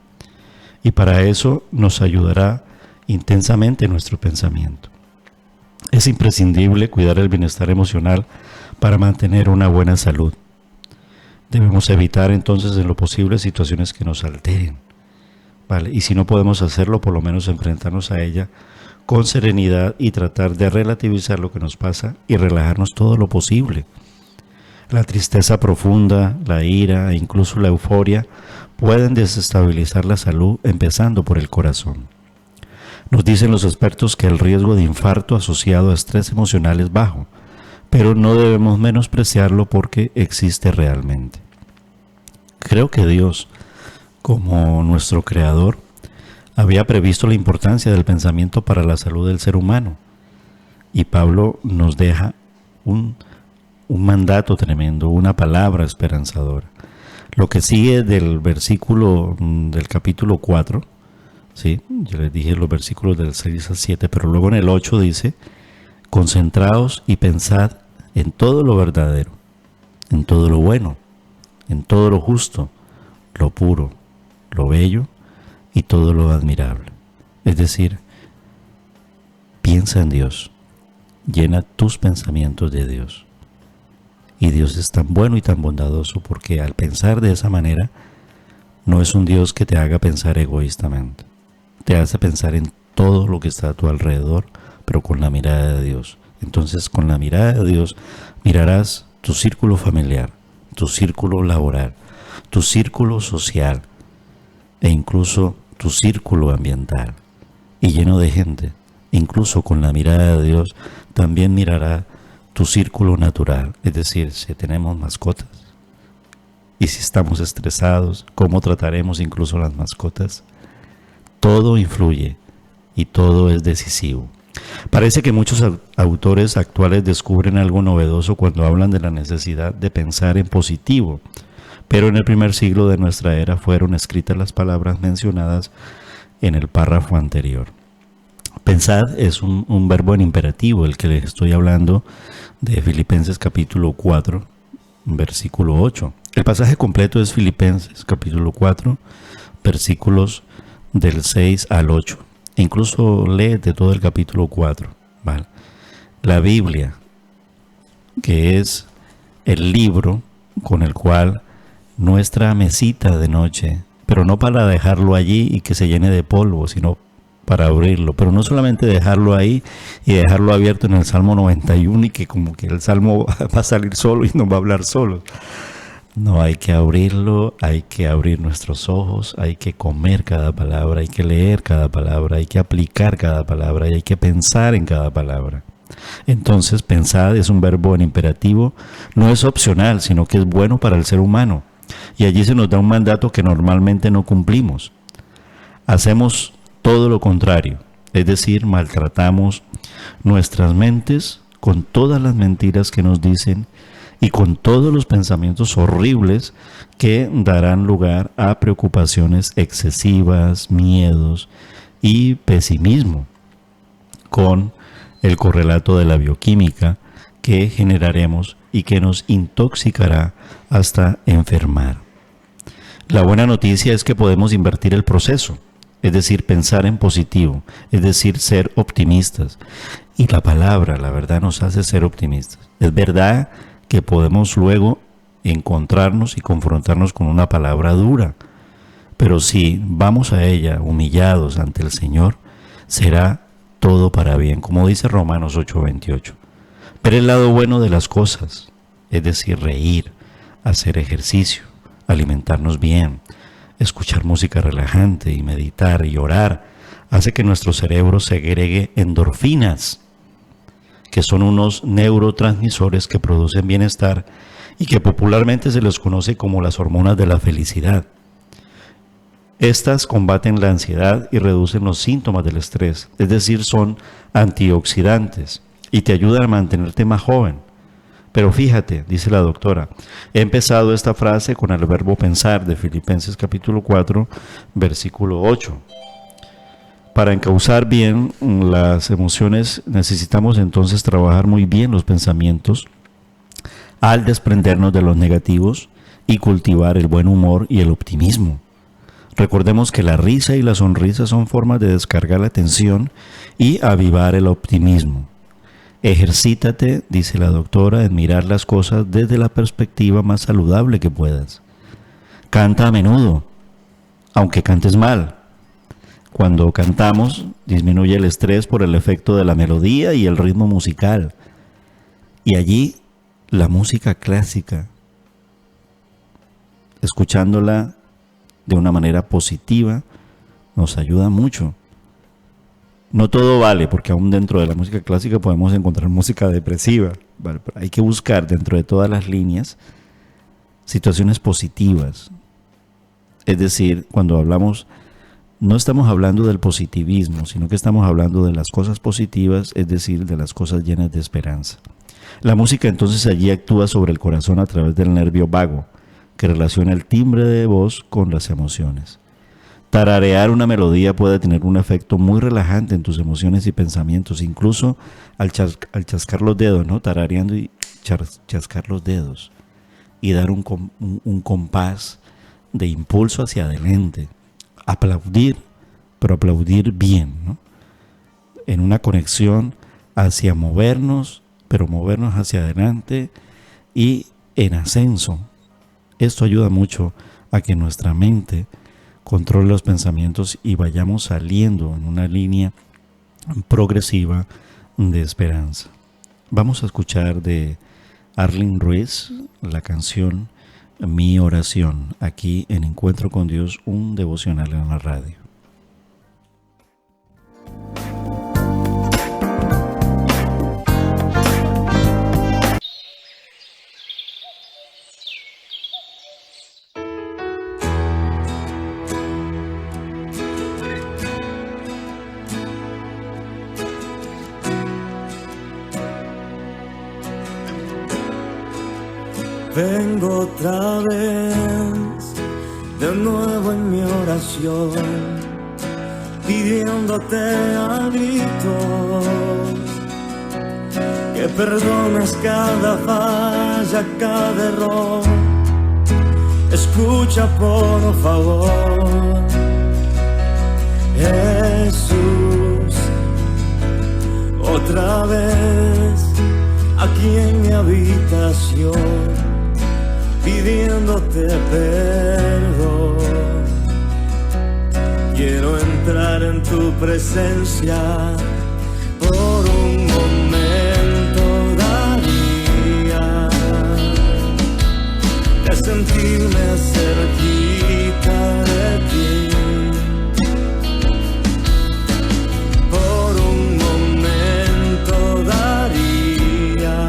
y para eso nos ayudará intensamente nuestro pensamiento. Es imprescindible cuidar el bienestar emocional para mantener una buena salud. Debemos evitar entonces en lo posible situaciones que nos alteren, ¿vale? Y si no podemos hacerlo, por lo menos enfrentarnos a ella con serenidad y tratar de relativizar lo que nos pasa y relajarnos todo lo posible. La tristeza profunda, la ira e incluso la euforia pueden desestabilizar la salud, empezando por el corazón. Nos dicen los expertos que el riesgo de infarto asociado a estrés emocional es bajo, pero no debemos menospreciarlo porque existe realmente. Creo que Dios, como nuestro creador, había previsto la importancia del pensamiento para la salud del ser humano. Y Pablo nos deja un mandato tremendo, una palabra esperanzadora. Lo que sigue del versículo del capítulo 4, ¿sí? Yo les dije los versículos del 6 al 7, pero luego en el 8 dice: concentraos y pensad en todo lo verdadero, en todo lo bueno, en todo lo justo, lo puro, lo bello y todo lo admirable. Es decir, piensa en Dios, llena tus pensamientos de Dios. Y Dios es tan bueno y tan bondadoso porque al pensar de esa manera, no es un Dios que te haga pensar egoístamente. Te hace pensar en todo lo que está a tu alrededor, pero con la mirada de Dios. Entonces, con la mirada de Dios, mirarás tu círculo familiar, tu círculo laboral, tu círculo social e incluso tu círculo ambiental. Y lleno de gente, incluso con la mirada de Dios, también mirará tu círculo natural, es decir, si tenemos mascotas y si estamos estresados, cómo trataremos incluso las mascotas. Todo influye y todo es decisivo. Parece que muchos autores actuales descubren algo novedoso cuando hablan de la necesidad de pensar en positivo, pero en el primer siglo de nuestra era fueron escritas las palabras mencionadas en el párrafo anterior. Pensad es un verbo en imperativo, el que les estoy hablando de Filipenses capítulo 4, versículo 8. El pasaje completo es Filipenses capítulo 4, versículos del 6 al 8. Incluso léete todo el capítulo 4, ¿vale? La Biblia, que es el libro con el cual nuestra mesita de noche, pero no para dejarlo allí y que se llene de polvo, sino para abrirlo, pero no solamente dejarlo ahí y dejarlo abierto en el Salmo 91 y que como que el Salmo va a salir solo y nos va a hablar solo. No, hay que abrirlo, hay que abrir nuestros ojos, hay que comer cada palabra, hay que leer cada palabra, hay que aplicar cada palabra y hay que pensar en cada palabra. Entonces, pensar es un verbo en imperativo, no es opcional, sino que es bueno para el ser humano. Y allí se nos da un mandato que normalmente no cumplimos. Hacemos todo lo contrario, es decir, maltratamos nuestras mentes con todas las mentiras que nos dicen y con todos los pensamientos horribles que darán lugar a preocupaciones excesivas, miedos y pesimismo, con el correlato de la bioquímica que generaremos y que nos intoxicará hasta enfermar. La buena noticia es que podemos invertir el proceso, es decir, pensar en positivo, es decir, ser optimistas. Y la palabra, la verdad, nos hace ser optimistas. Es verdad que podemos luego encontrarnos y confrontarnos con una palabra dura, pero si vamos a ella humillados ante el Señor, será todo para bien, como dice Romanos 8:28. Ver el lado bueno de las cosas, es decir, reír, hacer ejercicio, alimentarnos bien, escuchar música relajante y meditar y orar, hace que nuestro cerebro segregue endorfinas, que son unos neurotransmisores que producen bienestar y que popularmente se les conoce como las hormonas de la felicidad. Estas combaten la ansiedad y reducen los síntomas del estrés, es decir, son antioxidantes y te ayudan a mantenerte más joven. Pero fíjate, dice la doctora, he empezado esta frase con el verbo pensar de Filipenses capítulo 4, versículo 8. Para encauzar bien las emociones necesitamos entonces trabajar muy bien los pensamientos al desprendernos de los negativos y cultivar el buen humor y el optimismo. Recordemos que la risa y la sonrisa son formas de descargar la tensión y avivar el optimismo. Ejercítate, dice la doctora, en mirar las cosas desde la perspectiva más saludable que puedas. Canta a menudo, aunque cantes mal. Cuando cantamos, disminuye el estrés por el efecto de la melodía y el ritmo musical. Y allí, la música clásica, escuchándola de una manera positiva, nos ayuda mucho. No todo vale, porque aún dentro de la música clásica podemos encontrar música depresiva. Vale, pero hay que buscar dentro de todas las líneas situaciones positivas. Es decir, cuando hablamos, no estamos hablando del positivismo, sino que estamos hablando de las cosas positivas, es decir, de las cosas llenas de esperanza. La música entonces allí actúa sobre el corazón a través del nervio vago, que relaciona el timbre de voz con las emociones. Tararear una melodía puede tener un efecto muy relajante en tus emociones y pensamientos, incluso al chascar los dedos, ¿no? Tarareando y chascar los dedos y dar un compás de impulso hacia adelante. Aplaudir, pero aplaudir bien, ¿no? En una conexión hacia movernos, pero movernos hacia adelante y en ascenso. Esto ayuda mucho a que nuestra mente controle los pensamientos y vayamos saliendo en una línea progresiva de esperanza. Vamos a escuchar de Arlene Ruiz la canción Mi Oración, aquí en Encuentro con Dios, un devocional en la radio. Vengo otra vez, de nuevo en mi oración, pidiéndote a gritos que perdones cada falla, cada error. Escucha por favor, Jesús, otra vez aquí en mi habitación, pidiéndote perdón. Quiero entrar en tu presencia por un momento, daría de sentirme cerquita de ti. Por un momento daría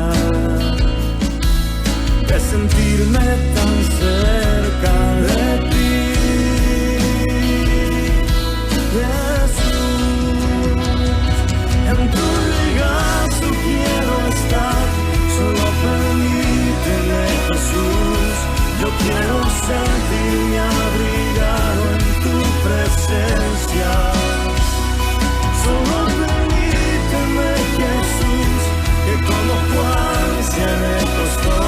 de sentirme tan cerca de ti, Jesús. En tu regazo quiero estar, solo permíteme, Jesús. Yo quiero sentirme abrigado en tu presencia. Solo permíteme, Jesús, que como Juan se recostó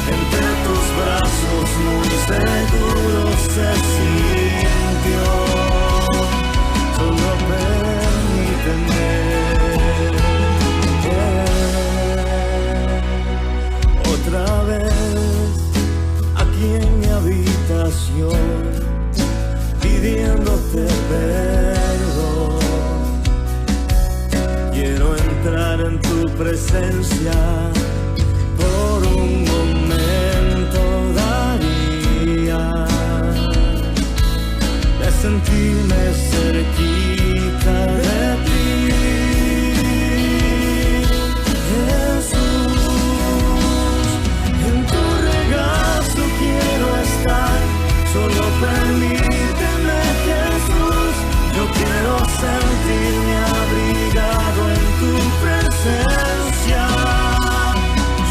entre tus brazos, muy seguro se sintió. Solo permíteme, otra vez aquí en mi habitación, pidiéndote perdón. Quiero entrar en tu presencia por un momento, daría de sentirme cerquita de ti, Jesús. En tu regazo quiero estar, solo permíteme, Jesús. Yo quiero sentirme abrigado en tu presencia.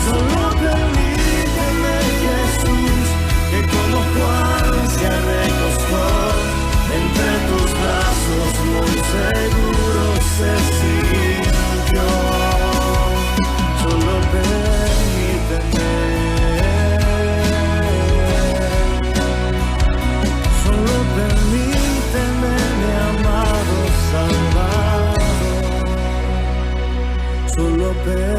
Solo permíteme, Jesús, que como Juan se recostó entre tus brazos, muy seguro se sintió. Solo permíteme, solo permíteme, mi amado Salvador. Solo permíteme.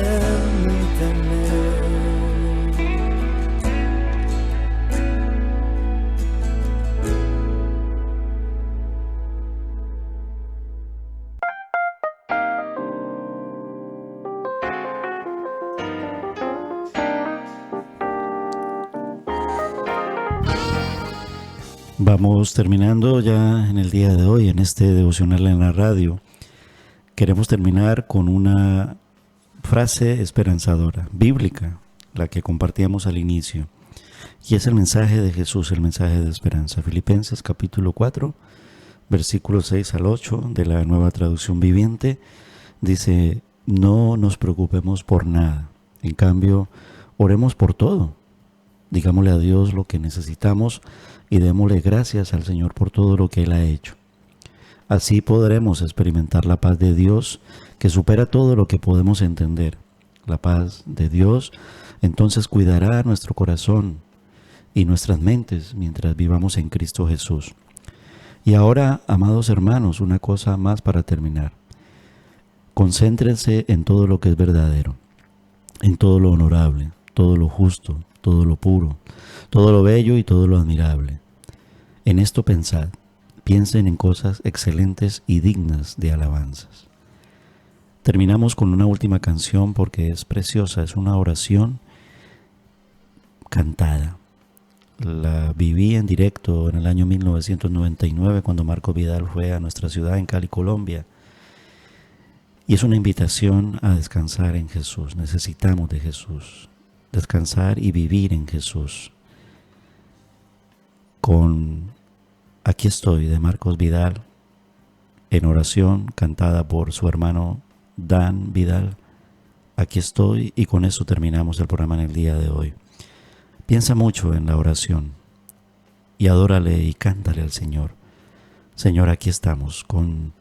Vamos terminando ya en el día de hoy, en este devocional en la radio. Queremos terminar con una frase esperanzadora, bíblica, la que compartíamos al inicio. Y es el mensaje de Jesús, el mensaje de esperanza. Filipenses capítulo 4, versículos 6 al 8 de la Nueva Traducción Viviente. Dice: no nos preocupemos por nada. En cambio, oremos por todo. Digámosle a Dios lo que necesitamos y démosle gracias al Señor por todo lo que Él ha hecho. Así podremos experimentar la paz de Dios que supera todo lo que podemos entender. La paz de Dios entonces cuidará nuestro corazón y nuestras mentes mientras vivamos en Cristo Jesús. Y ahora, amados hermanos, una cosa más para terminar. Concéntrense en todo lo que es verdadero, en todo lo honorable, todo lo justo, todo lo puro, todo lo bello y todo lo admirable. En esto pensad, piensen en cosas excelentes y dignas de alabanzas. Terminamos con una última canción porque es preciosa, es una oración cantada. La viví en directo en el año 1999 cuando Marco Vidal fue a nuestra ciudad en Cali, Colombia. Y es una invitación a descansar en Jesús. Necesitamos de Jesús. Descansar y vivir en Jesús. Con Aquí estoy de Marcos Vidal en oración cantada por su hermano Dan Vidal. Aquí estoy, y con eso terminamos el programa en el día de hoy. Piensa mucho en la oración y adórale y cántale al Señor. Señor, aquí estamos con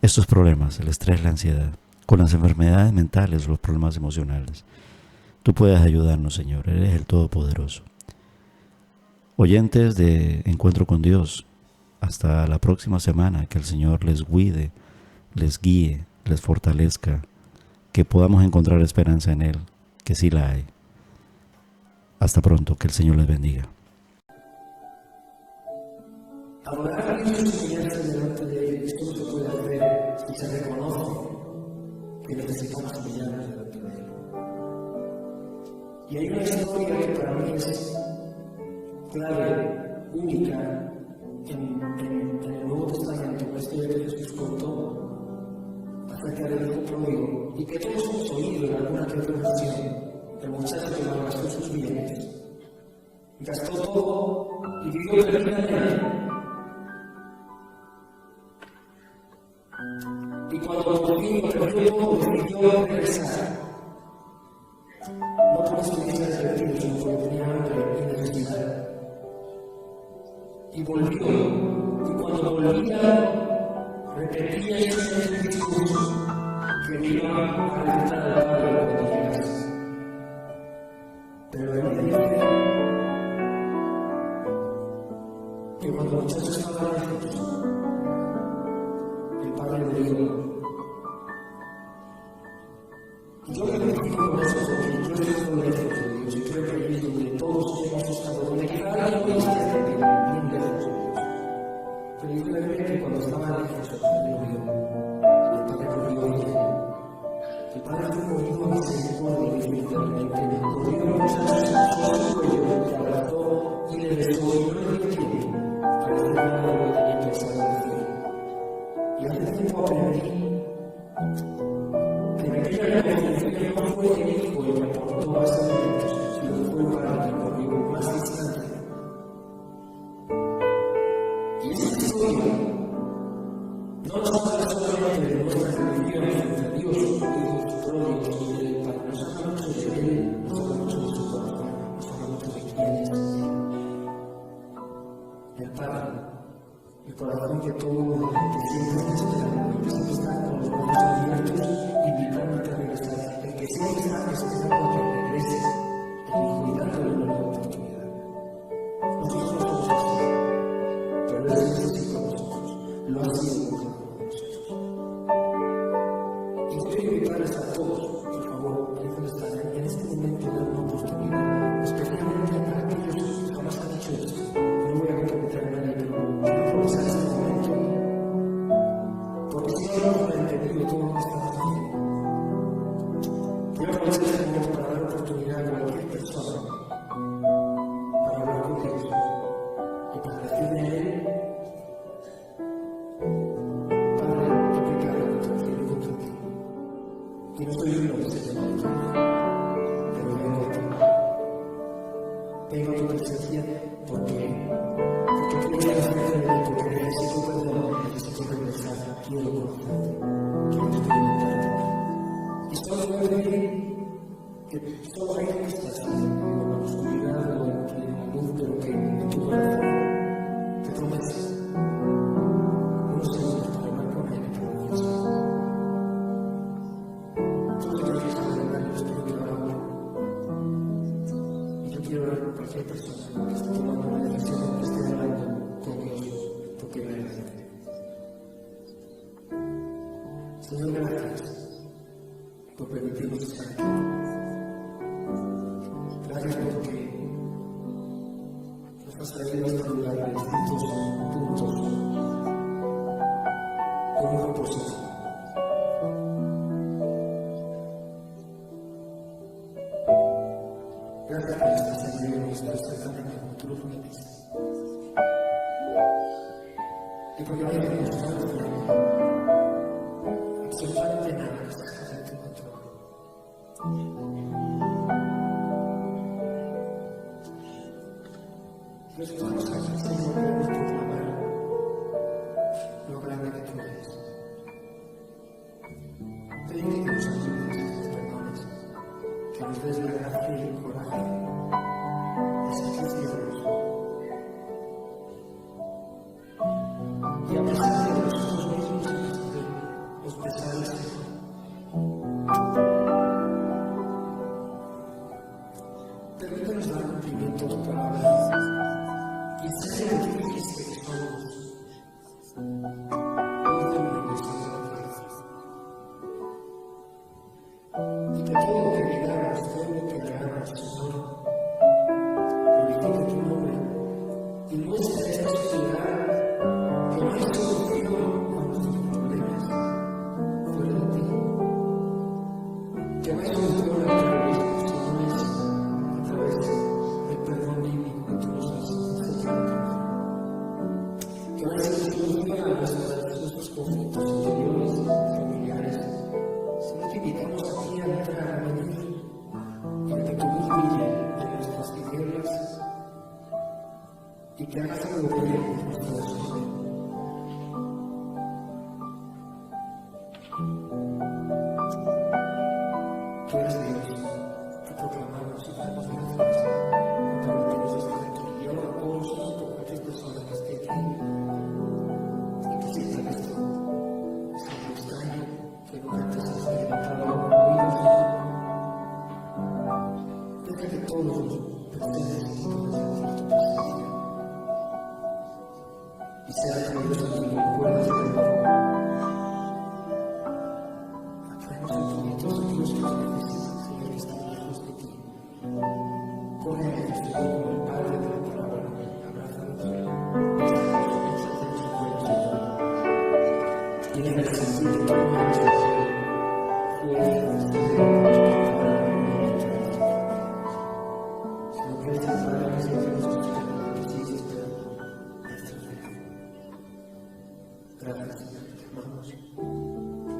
estos problemas, el estrés, la ansiedad, con las enfermedades mentales, los problemas emocionales. Tú puedes ayudarnos, Señor, eres el Todopoderoso. Oyentes de Encuentro con Dios, hasta la próxima semana, que el Señor les cuide, les guíe, les fortalezca, que podamos encontrar esperanza en Él, que sí la hay. Hasta pronto, que el Señor les bendiga. Adorar a Dios y humillarse delante de Él, esto no se puede hacer si se reconoce que necesitamos humillarnos delante de Él. Y hay una historia que para mí es clave, única, en el Nuevo Testamento, una historia que Jesús contó acerca del hijo pródigo y que todos hemos oído en alguna que otra ocasión. El muchacho que malgastó sus bienes, gastó todo y vivió perdidamente. Y cuando por fin lo perdió todo, decidió regresar. No porque estuviese arrepentido, sino porque tenía hambre y necesidad. Y volvió. Y cuando volvía, repetía ese discurso que iba a regresar al Padre cuando llegase. Pero la Biblia dice que cuando el muchacho estaba lejos, el Padre le dijo, y yo me identifico con eso porque yo estoy lejos de Dios, y creo que ahí es donde todos hemos estado, donde quizá no esté bien lejos de Dios. Pero yo creo que cuando estaba lejos, el Padre lo vio, el Padre lo vio bien. El Padre fue movido a misericordia infinitamente, corrió a muchachos en su cuello, le abrazó y le besó y no le dio tiempo para hacer nada de lo que tenía pensado decir. Y hace tiempo aprendí que en aquella conferencia no fue el hijo el que aportó más elementos, sino que fue el Padre que corrió más distante. Y esa historia no nos habla solamente de nuestras religiones frente a Dios, el corazón que todo que siempre está esperando, el que siempre está con los brazos abiertos, invitándote a regresar, el que siempre está esperando a que regreses, y dándole una nueva oportunidad. Nosotros no somos así, pero Él es así con nosotros, lo ha sido con nosotros. Y quiero invitarles a todos, por favor, ahí donde están, en este momento de una oportunidad, especialmente a aquellos que jamás han dicho esto. No voy a comprometer a nadie, pero quiero aprovechar este momento, porque si no lo hemos entendido todo lo que estamos haciendo. Quiero aprovechar este momento para dar oportunidad a cualquier persona para hablar con Dios y para decirle a Él, Padre, he pecado contra ti y contra ti. Y no estoy viendo que se llama Dios, pero vengo a ti. Vengo a tu presencia porque quiero hacerte de mí, porque necesito perdón, necesito regresar, quiero conocerte, quiero experimentarte. Y solo puedo pedir que solo hay que estar en la oscuridad o en la luz, pero que en tu corazón te prometes unos segundos para hablar con él y para decirse. Tú te quieres alegrar, yo espero que lo haga. Y yo quiero hablar con cualquier persona que esté tomando una decisión, que esté hablando con Dios, porque verdaderamente. Señor, gracias por permitirnos estar aquí. Gracias porque nos has traído a este lugar de distintos puntos con un propósito. Gracias por esta sabiduría y esta cercanía como tú lo prometiste. Y porque no hay que mostrar absolutamente nada que estás fuera de tu control. Dios, vamos a hacer, Señor, queremos proclamar lo grande que tú eres. Pedirte que nos ayudes, que nos perdones, que nos des la gracia y el coraje de ser cristianos. Y a pesar de nosotros mismos y de los pesares, Señor, permítanos dar cumplimiento a tu palabra y ser el que dijiste que somos. Hoy terminamos de la fuerza. Y que todo lo que digamos, todo lo que hagamos, Señor, glorifique tu nombre y muestre esta sociedad que no hay solución a nuestros problemas fuera de ti. Que no hay solución al terrorismo, sino es a través del perdón bíblico que tú nos has enseñado. Que no hay solución a nuestros conflictos interiores, familiares, sino que invitamos a ti a entrar, a venir, para que tu luz brille en nuestras tinieblas y que hagas algo bello en nuestro desorden. Tú eres Dios, te proclamamos y damos gracias. Permítenos estar aquí. Y ahora todos por cualquier persona que esté aquí y que sienta esto es algo extraño, que nunca antes has experimentado oídos. Deja que todos estén necesitando sentir tu presencia y sea atraídos a ti como cuerdas de amor. Atraemos sentimientos de Dios que te necesitan, Señor, que están lejos de ti. Corre a ellos, Señor, como el Padre de la palabra, abrazándote. Échate en su cuerpo, Señor. Y en el sentir de todo nuestro ser, fuera de este Señor, que esta palabra sea de nuestros pecados, que sigue esperando nuestra fe. Gracias, Señor, te amamos. Te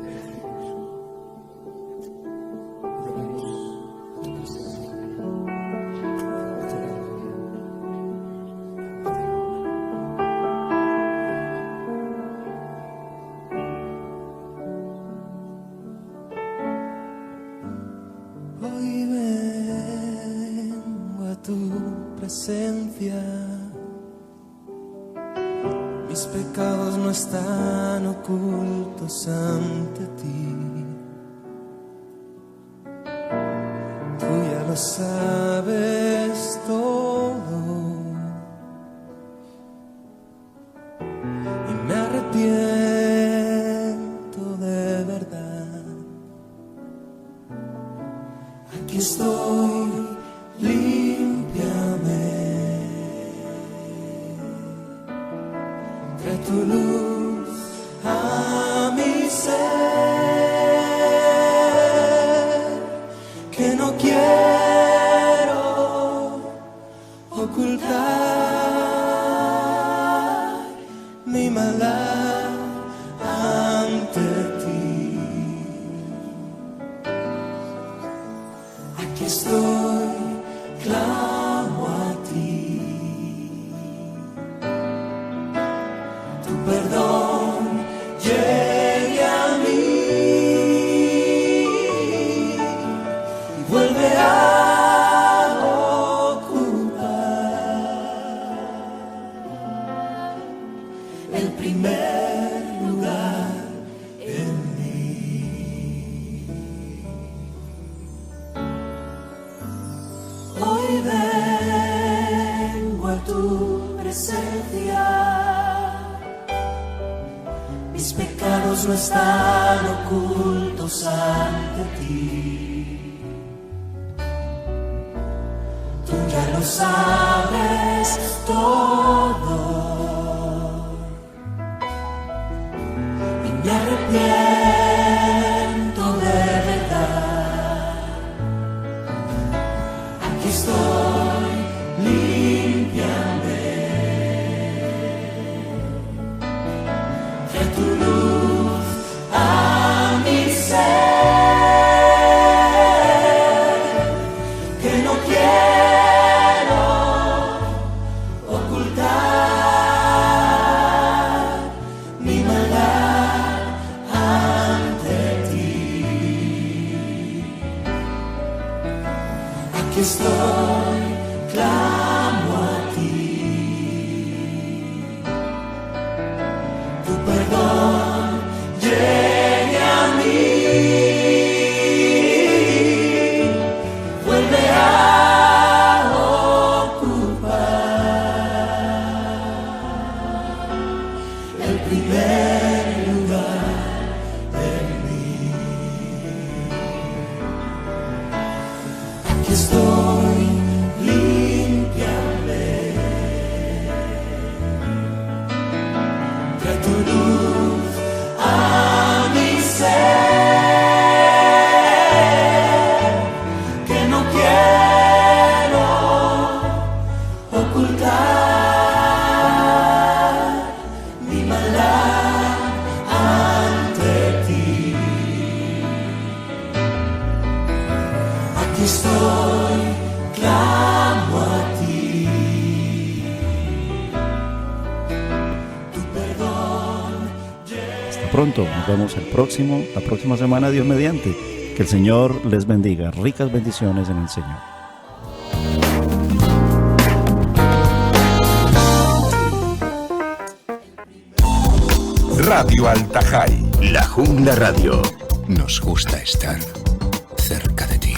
bendecimos. Venimos a tu presencia. Te la gloria. Hoy vengo a tu presencia. Mis pecados no están ocultos ante ti. Tú ya lo sabes todo. Y me arrepiento de verdad. Aquí estoy, límpiame. Trae tu luz a mi ser, que no quiero ocultar mi maldad ante ti. Aquí estoy, clamo a ti. Tu perdón llegue a mí y vuelve a Hoy vengo a tu presencia. Mis pecados no están ocultos ante ti. Tú ya lo sabes todo. Y me arrepiento de verdad. Aquí estoy, límpiame. Trae tu luz a mi ser, que no quiero ocultar mi maldad ante ti. Aquí estoy, clamo a ti. Tu perdón llegue a mí. Vuelve a ocupar el primer lugar en mí. Aquí estoy, límpiame. Trae tu luz a mi ser, que no quiero ocultar mi maldad ante ti. Aquí estoy, clamo a ti. Tu perdón Hasta pronto, nos vemos la próxima semana, Dios mediante. Que el Señor les bendiga, ricas bendiciones en el Señor. Radio Altajay. La Jungla Radio. Nos gusta estar cerca de ti.